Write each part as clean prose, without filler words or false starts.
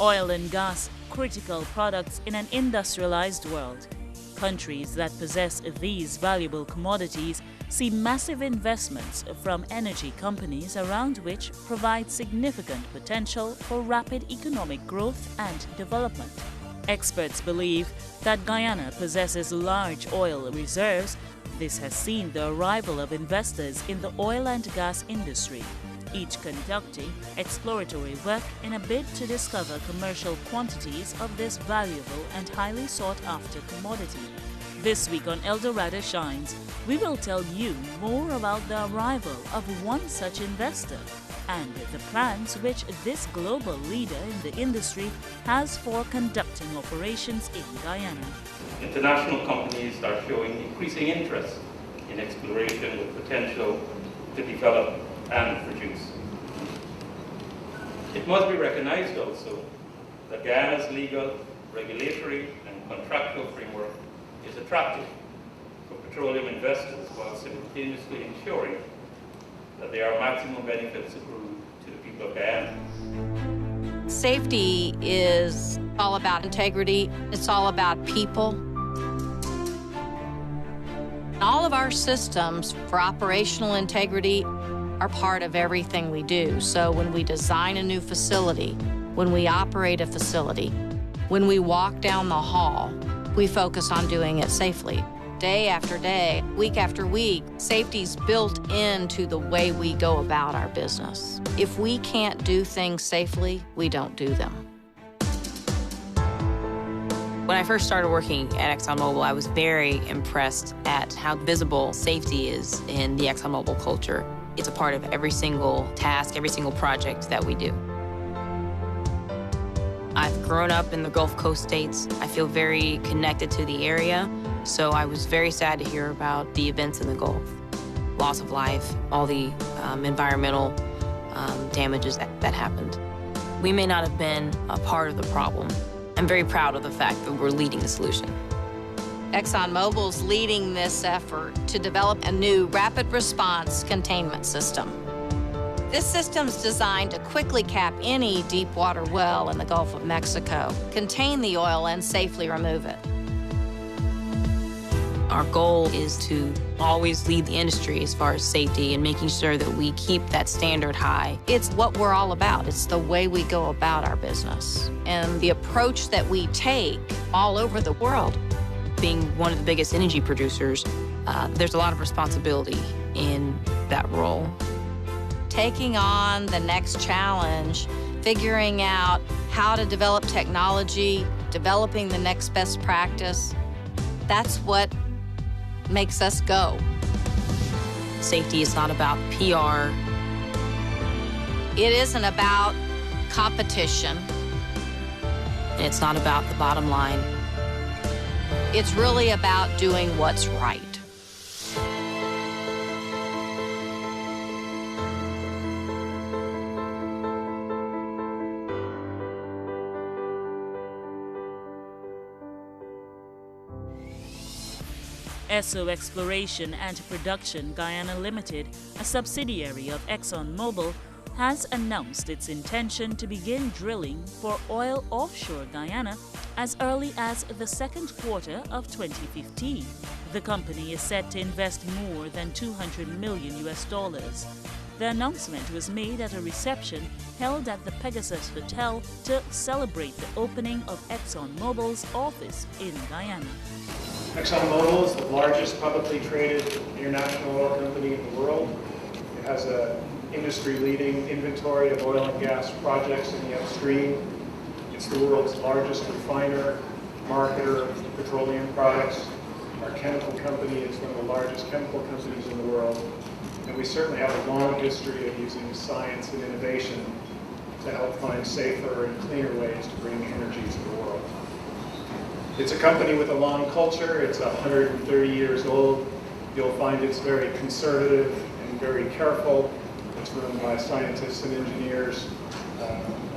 Oil and gas, critical products in an industrialized world. Countries that possess these valuable commodities see massive investments from energy companies around which provide significant potential for rapid economic growth and development. Experts believe that Guyana possesses large oil reserves. This has seen the arrival of investors in the oil and gas industry, each conducting exploratory work in a bid to discover commercial quantities of this valuable and highly sought-after commodity. This week on Dorado Shines, we will tell you more about the arrival of one such investor and the plans which this global leader in the industry has for conducting operations in Guyana. International companies are showing increasing interest in exploration with potential to develop and produce. It must be recognized also that Guyana's legal, regulatory and contractual framework is attractive for petroleum investors while simultaneously ensuring that there are maximum benefits accrued to the people of Guyana. Safety is all about integrity. It's all about people. All of our systems for operational integrity are part of everything we do. So when we design a new facility, when we operate a facility, when we walk down the hall, we focus on doing it safely. Day after day, week after week, safety's built into the way we go about our business. If we can't do things safely, we don't do them. When I first started working at ExxonMobil, I was very impressed at how visible safety is in the ExxonMobil culture. It's a part of every single task, every single project that we do. I've grown up in the Gulf Coast states. I feel very connected to the area, so I was very sad to hear about the events in the Gulf. Loss of life, all the environmental damages that happened. We may not have been a part of the problem. I'm very proud of the fact that we're leading the solution. ExxonMobil's leading this effort to develop a new rapid response containment system. This system's designed to quickly cap any deep water well in the Gulf of Mexico, contain the oil, and safely remove it. Our goal is to always lead the industry as far as safety and making sure that we keep that standard high. It's what we're all about. It's the way we go about our business and the approach that we take all over the world. Being one of the biggest energy producers, there's a lot of responsibility in that role. Taking on the next challenge, figuring out how to develop technology, developing the next best practice, that's what makes us go. Safety is not about PR. It isn't about competition. And it's not about the bottom line. It's really about doing what's right. Esso Exploration and Production Guyana Limited, a subsidiary of ExxonMobil, has announced its intention to begin drilling for oil offshore Guyana as early as the second quarter of 2015. The company is set to invest more than $200 million. The announcement was made at a reception held at the Pegasus Hotel to celebrate the opening of ExxonMobil's office in Guyana. ExxonMobil is the largest publicly traded international oil company in the world. It has an industry-leading inventory of oil and gas projects in the upstream. It's the world's largest refiner, marketer of petroleum products. Our chemical company is one of the largest chemical companies in the world. And we certainly have a long history of using science and innovation to help find safer and cleaner ways to bring energy to the world. It's a company with a long culture. It's 130 years old. You'll find it's very conservative and very careful. It's run by scientists and engineers.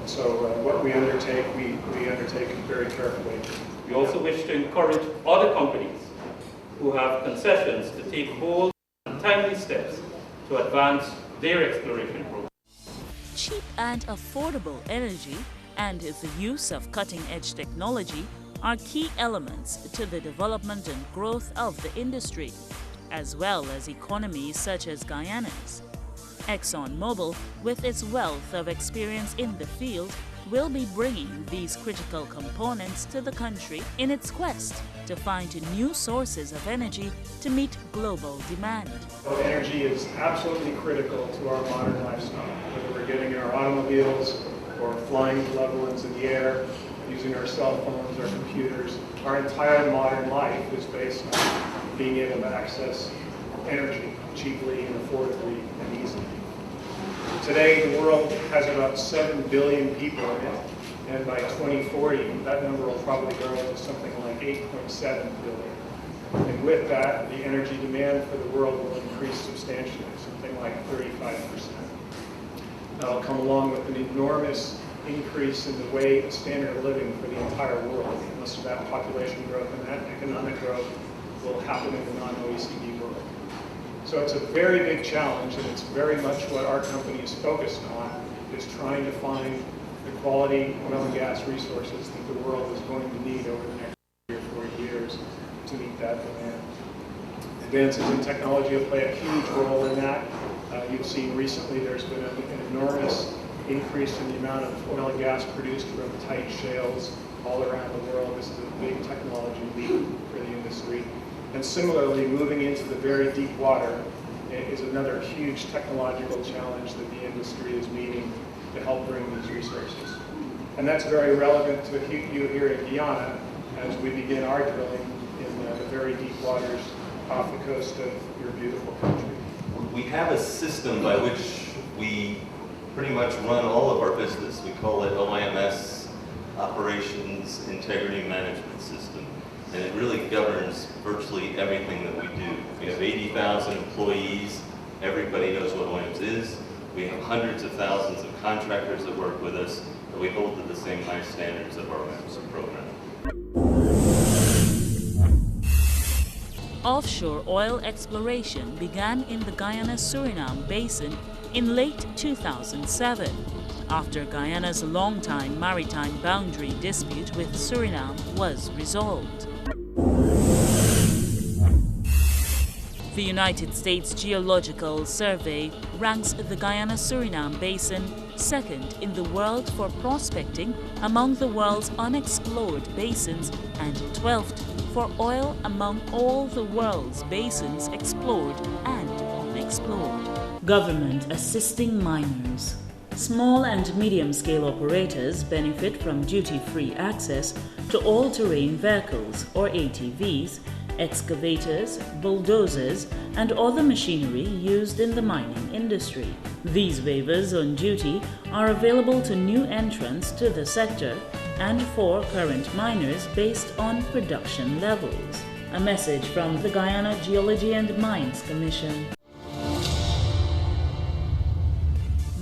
So what we undertake very carefully. We also wish to encourage other companies who have concessions to take bold and timely steps to advance their exploration program. Cheap and affordable energy and the use of cutting-edge technology are key elements to the development and growth of the industry, as well as economies such as Guyana's. ExxonMobil, with its wealth of experience in the field, will be bringing these critical components to the country in its quest to find new sources of energy to meet global demand. Energy is absolutely critical to our modern lifestyle, whether we're getting in our automobiles or flying level into the air, using our cell phones, our computers. Our entire modern life is based on being able to access energy cheaply and affordably and easily. Today, the world has about 7 billion people in it, and by 2040, that number will probably grow to something like 8.7 billion. And with that, the energy demand for the world will increase substantially, something like 35%. That'll come along with an enormous increase in the way standard of living for the entire world. Most of that population growth and that economic growth will happen in the non-OECD world. So it's a very big challenge, and it's very much what our company is focused on, is trying to find the quality oil and gas resources that the world is going to need over the next 3 or 4 years to meet that demand. Advances in technology will play a huge role in that. You've seen recently there's been an enormous increase in the amount of oil and gas produced from tight shales all around the world. This is a big technology leap for the industry. And similarly, moving into the very deep water is another huge technological challenge that the industry is meeting to help bring these resources. And that's very relevant to you here in Guyana as we begin our drilling in the very deep waters off the coast of your beautiful country. We have a system by which we pretty much run all of our business. We call it OIMS, Operations Integrity Management System. And it really governs virtually everything that we do. We have 80,000 employees. Everybody knows what OIMS is. We have hundreds of thousands of contractors that work with us, and we hold to the same high standards of our OIMS program. Offshore oil exploration began in the Guyana-Suriname basin in late 2007, after Guyana's long-time maritime boundary dispute with Suriname was resolved. The United States Geological Survey ranks the Guyana-Suriname basin second in the world for prospecting among the world's unexplored basins and 12th for oil among all the world's basins explored and unexplored. Government assisting miners. Small and medium-scale operators benefit from duty-free access to all-terrain vehicles, or ATVs, excavators, bulldozers, and other machinery used in the mining industry. These waivers on duty are available to new entrants to the sector and for current miners based on production levels. A message from the Guyana Geology and Mines Commission.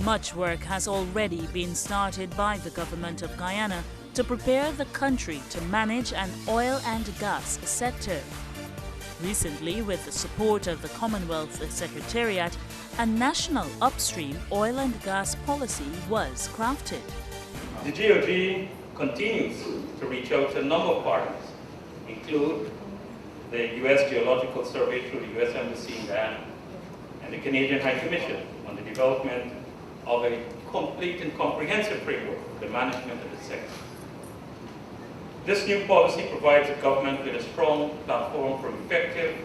Much work has already been started by the government of Guyana to prepare the country to manage an oil and gas sector. Recently, with the support of the Commonwealth Secretariat, a national upstream oil and gas policy was crafted. The GOG continues to reach out to a number of partners, include the U.S. Geological Survey through the U.S. Embassy in Guyana and the Canadian High Commission on the development of a complete and comprehensive framework for the management of the sector. This new policy provides the government with a strong platform for effective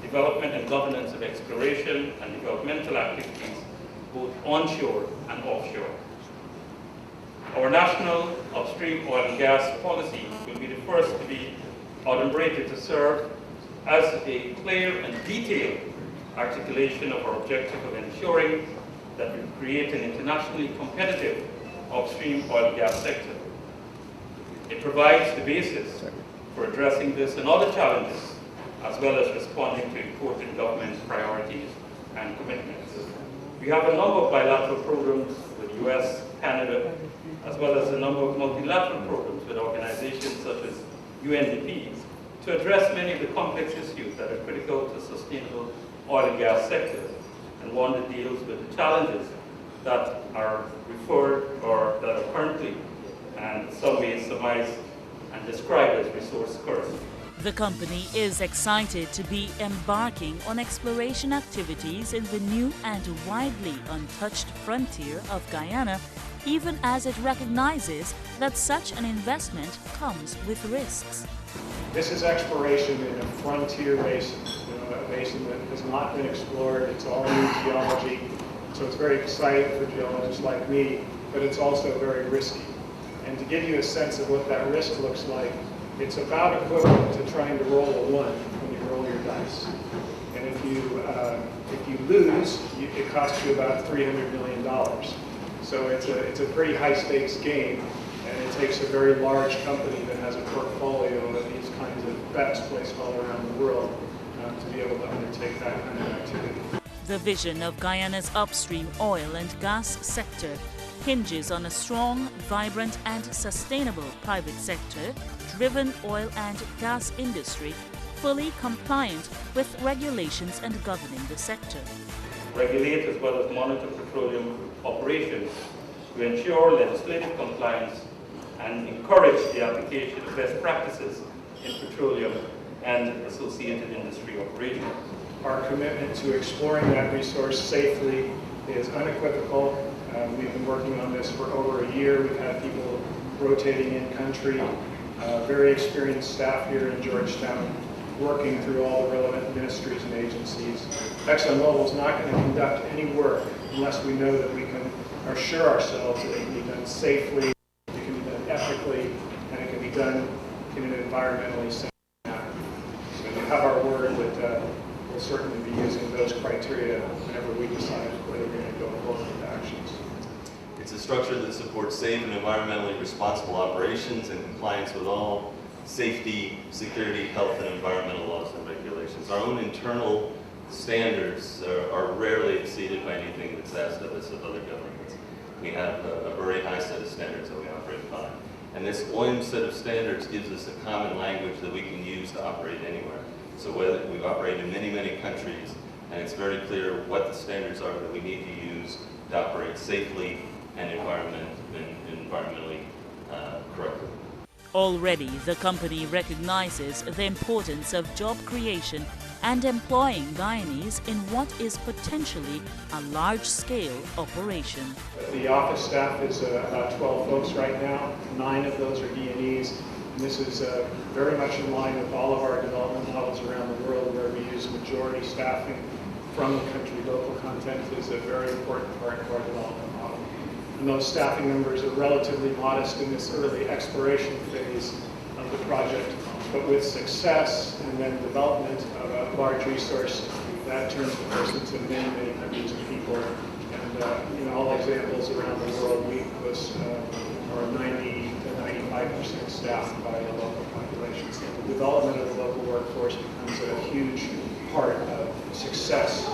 development and governance of exploration and developmental activities, both onshore and offshore. Our national upstream oil and gas policy will be the first to be adumbrated to serve as a clear and detailed articulation of our objective of ensuring that we create an internationally competitive upstream oil and gas sector. It provides the basis for addressing this and other challenges, as well as responding to important government priorities and commitments. We have a number of bilateral programs with the US, Canada, as well as a number of multilateral programs with organizations such as UNDP to address many of the complex issues that are critical to sustainable oil and gas sectors, and one that deals with the challenges that are referred or that are currently and some may surmise and describe as resource curse. The company is excited to be embarking on exploration activities in the new and widely untouched frontier of Guyana, even as it recognizes that such an investment comes with risks. This is exploration in a frontier basin, a basin that has not been explored. It's all new geology, so it's very exciting for geologists like me, but it's also very risky. And to give you a sense of what that risk looks like, it's about equivalent to trying to roll a 1 when you roll your dice. And if you lose, it costs you about $300 million. So it's a pretty high stakes game, and it takes a very large company that has a portfolio of these kinds of bets placed all around the world to be able to undertake that kind of activity. The vision of Guyana's upstream oil and gas sector hinges on a strong, vibrant and sustainable private sector-driven oil and gas industry fully compliant with regulations and governing the sector. Regulate as well as monitor petroleum operations to ensure legislative compliance and encourage the application of best practices in petroleum and associated industry operations. Our commitment to exploring that resource safely is unequivocal. We've been working on this for over a year. We've had people rotating in country, very experienced staff here in Georgetown, working through all the relevant ministries and agencies. ExxonMobil is not going to conduct any work unless we know that we can assure ourselves that it can be done safely, it can be done ethically, and it can be done in an environmentally safe manner. So you have our word that we'll certainly be using those criteria whenever we decide whether we're going to go forward with actions. It's a structure that supports safe and environmentally responsible operations in compliance with all safety, security, health, and environmental laws and regulations. Our own internal standards are rarely exceeded by anything that's asked of us of other governments. We have a very high set of standards that we operate by. And this OIM set of standards gives us a common language that we can use to operate anywhere. So whether we operate in many, many countries, and it's very clear what the standards are that we need to use to operate safely and environmentally correctly. Already, the company recognizes the importance of job creation and employing Guyanese in what is potentially a large-scale operation. The office staff is about 12 folks right now. 9 of those are Guyanese. And this is very much in line with all of our development models around the world, where we use majority staffing from the country. Local content is a very important part of our development model. And those staffing numbers are relatively modest in this early exploration phase of the project. But with success and then development of a large resource, that turns the course into many, many hundreds of people. And in all examples around the world, we are 90 to 95% staffed by the local population. So the development of the local workforce becomes a huge part of success.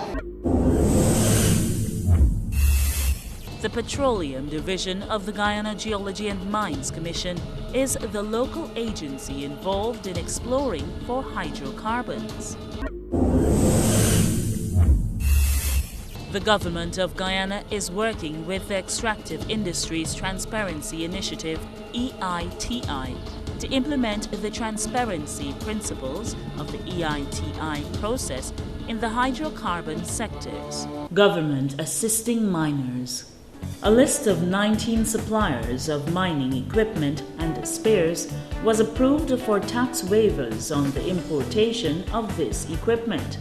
The Petroleum Division of the Guyana Geology and Mines Commission is the local agency involved in exploring for hydrocarbons. The government of Guyana is working with the Extractive Industries Transparency Initiative, EITI, to implement the transparency principles of the EITI process in the hydrocarbon sectors. Government assisting miners. A list of 19 suppliers of mining equipment and spares was approved for tax waivers on the importation of this equipment.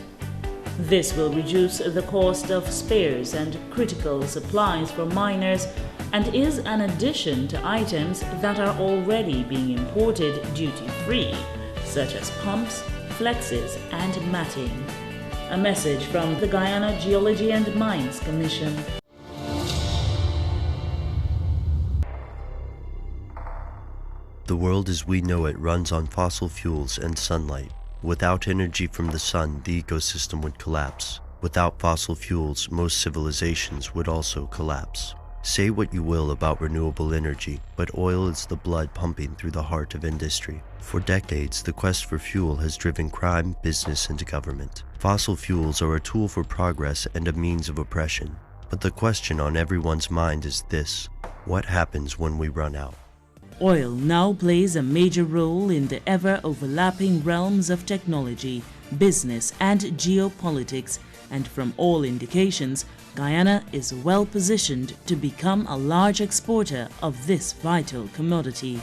This will reduce the cost of spares and critical supplies for miners and is an addition to items that are already being imported duty-free, such as pumps, flexes, and matting. A message from the Guyana Geology and Mines Commission. The world as we know it runs on fossil fuels and sunlight. Without energy from the sun, the ecosystem would collapse. Without fossil fuels, most civilizations would also collapse. Say what you will about renewable energy, but oil is the blood pumping through the heart of industry. For decades, the quest for fuel has driven crime, business, and government. Fossil fuels are a tool for progress and a means of oppression. But the question on everyone's mind is this: what happens when we run out? Oil now plays a major role in the ever-overlapping realms of technology, business and geopolitics, and from all indications, Guyana is well positioned to become a large exporter of this vital commodity.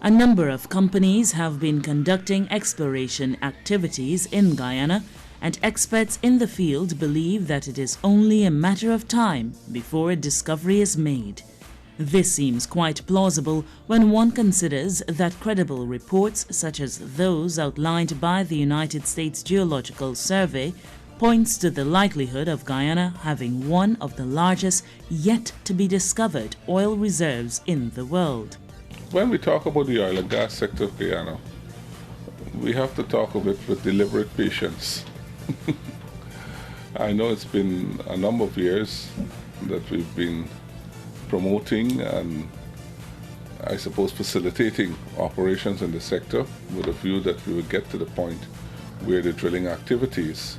A number of companies have been conducting exploration activities in Guyana, and experts in the field believe that it is only a matter of time before a discovery is made. This seems quite plausible when one considers that credible reports such as those outlined by the United States Geological Survey points to the likelihood of Guyana having one of the largest yet to be discovered oil reserves in the world. When we talk about the oil and gas sector of Guyana, we have to talk of it with deliberate patience. I know it's been a number of years that we've been promoting and I suppose facilitating operations in the sector with a view that we would get to the point where the drilling activities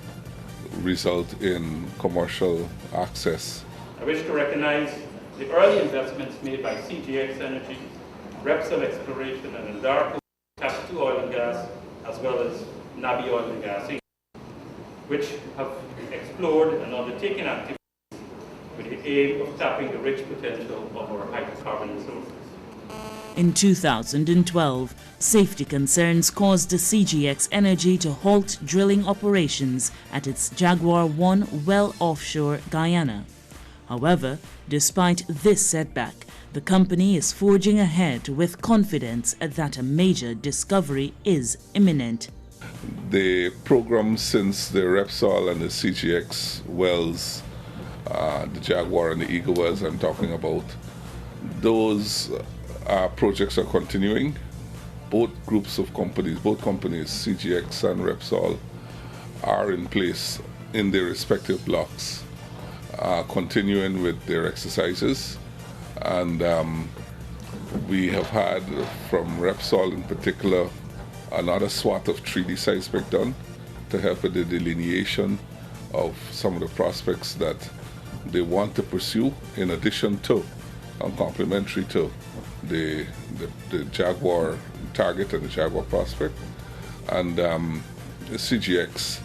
result in commercial access. I wish to recognize the early investments made by CGX Energy, Repsol Exploration and Dorado Shines Oil and Gas, as well as Nabi Oil and Gas, which have explored and undertaken activities with the aim of tapping the rich potential of our hydrocarbon resources. In 2012, safety concerns caused the CGX Energy to halt drilling operations at its Jaguar 1 well offshore Guyana. However, despite this setback, the company is forging ahead with confidence that a major discovery is imminent. The program since the Repsol and the CGX wells, the Jaguar and the Eagle wells I'm talking about, those projects are continuing. Both groups of companies, both companies, CGX and Repsol, are in place in their respective blocks, continuing with their exercises. And we have had, from Repsol in particular, another swat of 3D seismic done to help with the delineation of some of the prospects that they want to pursue, in addition to and complementary to the Jaguar target and the Jaguar prospect. And the CGX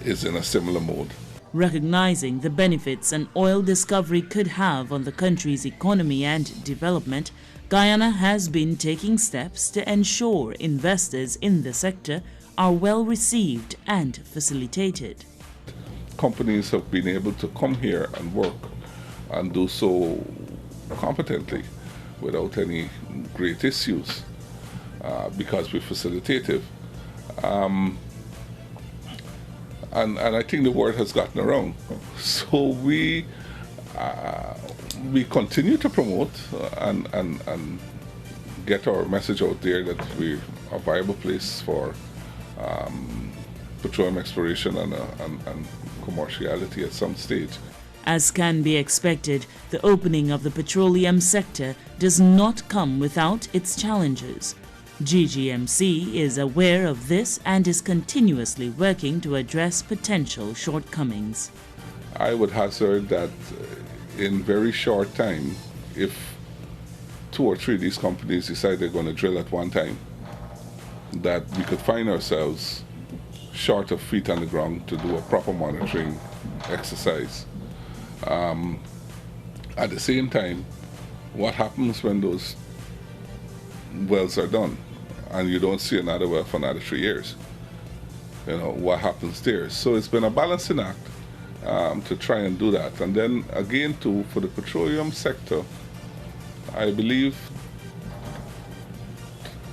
is in a similar mode. Recognizing the benefits an oil discovery could have on the country's economy and development, Guyana has been taking steps to ensure investors in the sector are well received and facilitated. Companies have been able to come here and work and do so competently without any great issues because we're facilitative. And I think the word has gotten around. So we continue to promote and get our message out there that we're a viable place for petroleum exploration and commerciality at some stage. As can be expected, the opening of the petroleum sector does not come without its challenges. GGMC is aware of this and is continuously working to address potential shortcomings. I would hazard that in very short time, if 2 or 3 of these companies decide they're going to drill at one time, that we could find ourselves short of feet on the ground to do a proper monitoring exercise. At the same time, what happens when those wells are done and you don't see another well for another 3 years? You know, what happens there? So it's been a balancing act to try and do that. And then again, too, for the petroleum sector, I believe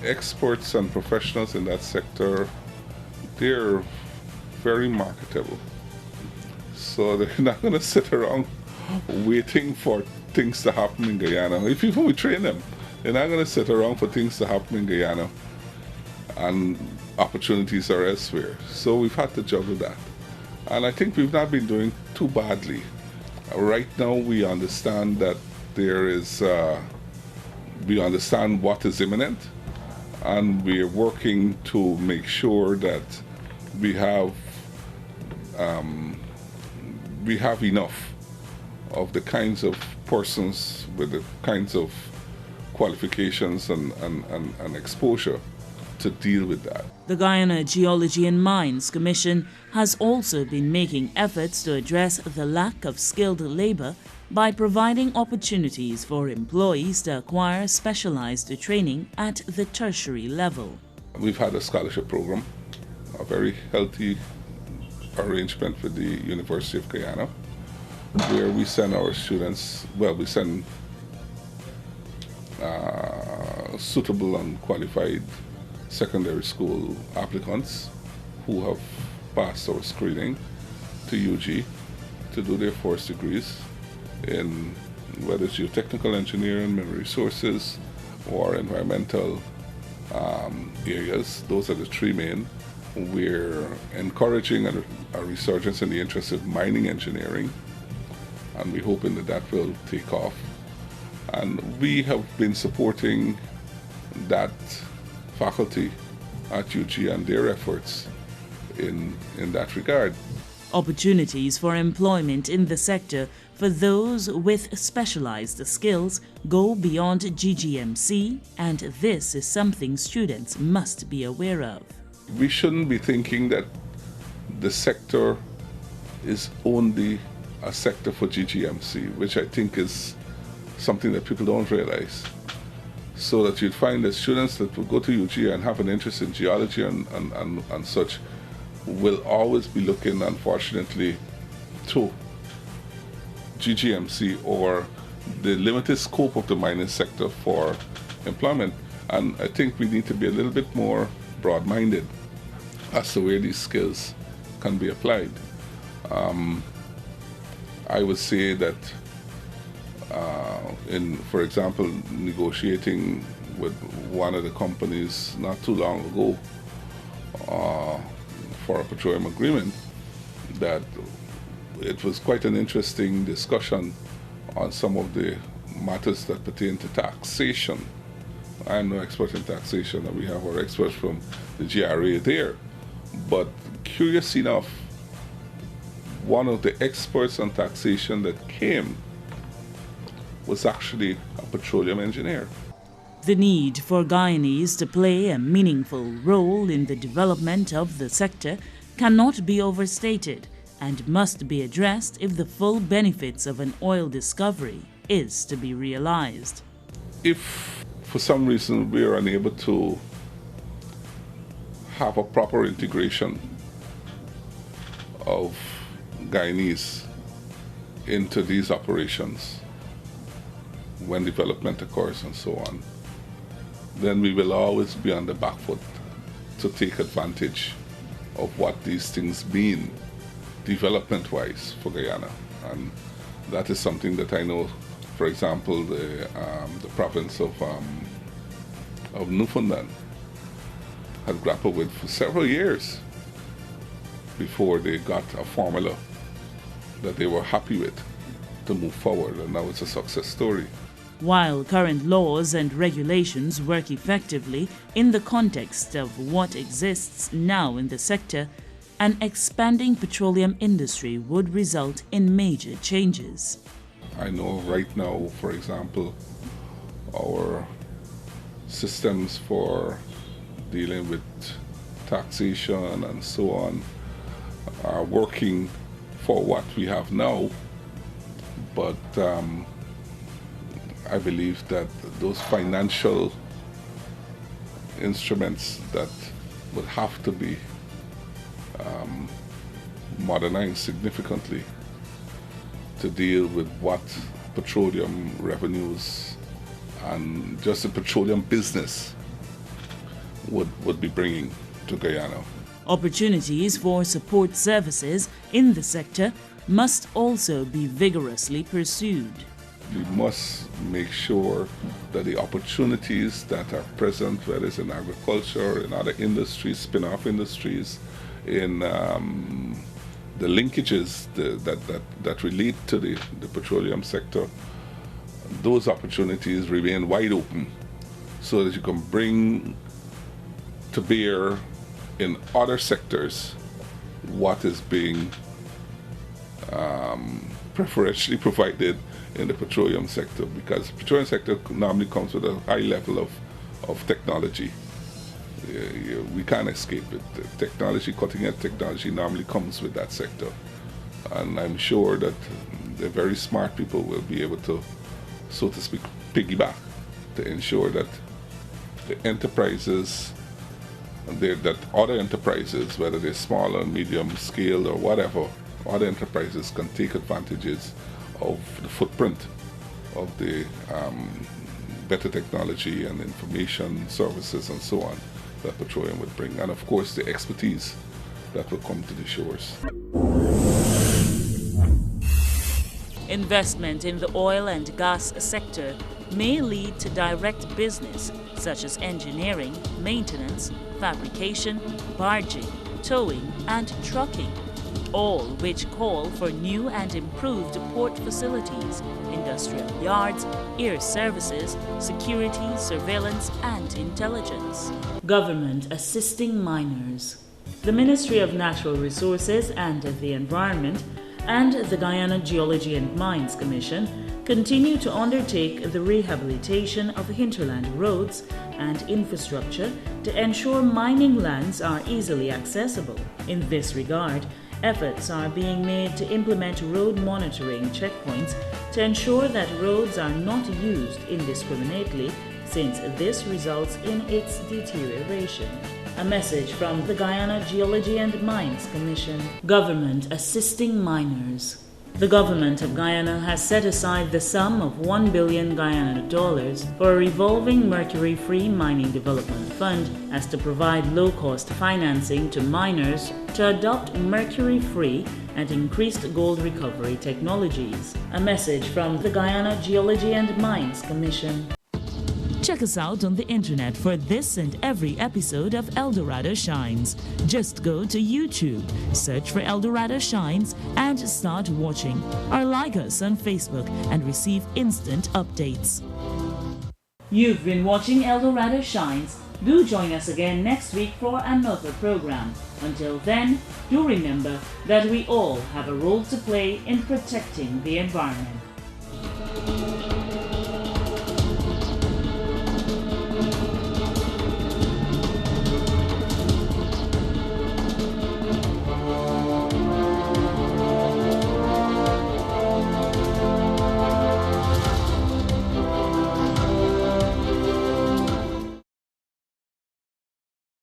experts and professionals in that sector, they're very marketable. So they're not going to sit around waiting for things to happen in Guyana. If we train them, they're not going to sit around for things to happen in Guyana and opportunities are elsewhere. So we've had to juggle that. And I think we've not been doing too badly. Right now we understand that there is, we understand what is imminent, and we're working to make sure that we have enough of the kinds of persons with the kinds of qualifications and exposure to deal with that. The Guyana Geology and Mines Commission has also been making efforts to address the lack of skilled labor by providing opportunities for employees to acquire specialized training at the tertiary level. We've had a scholarship program, a very healthy arrangement with the University of Guyana, where we send our students, we send suitable and qualified secondary school applicants who have passed our screening to UG to do their first degrees in whether it's geotechnical engineering, mineral resources, or environmental areas. Those are the three main. We're encouraging a resurgence in the interest of mining engineering, and we're hoping that that will take off. And we have been supporting that faculty at UG and their efforts in that regard. Opportunities for employment in the sector for those with specialized skills go beyond GGMC, and this is something students must be aware of. We shouldn't be thinking that the sector is only a sector for GGMC, which I think is something that people don't realize. So that you'd find that students that will go to UG and have an interest in geology and such will always be looking, unfortunately, to GGMC or the limited scope of the mining sector for employment. And I think we need to be a little bit more broad-minded as to where these skills can be applied. I would say that for example, negotiating with one of the companies not too long ago for a petroleum agreement, that it was quite an interesting discussion on some of the matters that pertain to taxation. I'm no expert in taxation, and we have our experts from the GRA there. But curious enough, one of the experts on taxation that came was actually a petroleum engineer. The need for Guyanese to play a meaningful role in the development of the sector cannot be overstated and must be addressed if the full benefits of an oil discovery is to be realized. If for some reason we are unable to have a proper integration of Guyanese into these operations when development occurs and so on, then we will always be on the back foot to take advantage of what these things mean development-wise for Guyana. And that is something that I know, for example, the province of Newfoundland had grappled with for several years before they got a formula that they were happy with to move forward, and now it's a success story. While current laws and regulations work effectively in the context of what exists now in the sector, an expanding petroleum industry would result in major changes. I know right now, for example, our systems for dealing with taxation and so on are working for what we have now, but I believe that those financial instruments that would have to be modernized significantly to deal with what petroleum revenues and just the petroleum business would be bringing to Guyana. Opportunities for support services in the sector must also be vigorously pursued. We must make sure that the opportunities that are present, whether it's in agriculture, in other industries, spin-off industries, in the linkages that relate to the petroleum sector, those opportunities remain wide open so that you can bring to bear in other sectors what is being preferentially provided in the petroleum sector, because the petroleum sector normally comes with a high level of technology. We can't escape it. The technology, cutting-edge technology normally comes with that sector. And I'm sure that the very smart people will be able to, so to speak, piggyback to ensure that the enterprises, that other enterprises, whether they're small or medium scale or whatever, other enterprises can take advantages of the footprint of the better technology and information services and so on that petroleum would bring, and of course the expertise that will come to the shores. Investment in the oil and gas sector may lead to direct business such as engineering, maintenance, fabrication, barging, towing and trucking, all which call for new and improved port facilities, industrial yards, air services, security, surveillance and intelligence. Government assisting miners. The Ministry of Natural Resources and the Environment and the Guyana Geology and Mines Commission continue to undertake the rehabilitation of hinterland roads and infrastructure to ensure mining lands are easily accessible. In this regard, efforts are being made to implement road monitoring checkpoints to ensure that roads are not used indiscriminately, since this results in its deterioration. A message from the Guyana Geology and Mines Commission. Government assisting miners. The government of Guyana has set aside the sum of $1 billion Guyana dollars for a revolving mercury-free mining development fund as to provide low-cost financing to miners to adopt mercury-free and increased gold recovery technologies. A message from the Guyana Geology and Mines Commission. Check us out on the internet for this and every episode of El Dorado Shines. Just go to YouTube, search for El Dorado Shines and start watching. Or like us on Facebook and receive instant updates. You've been watching El Dorado Shines. Do join us again next week for another program. Until then, do remember that we all have a role to play in protecting the environment.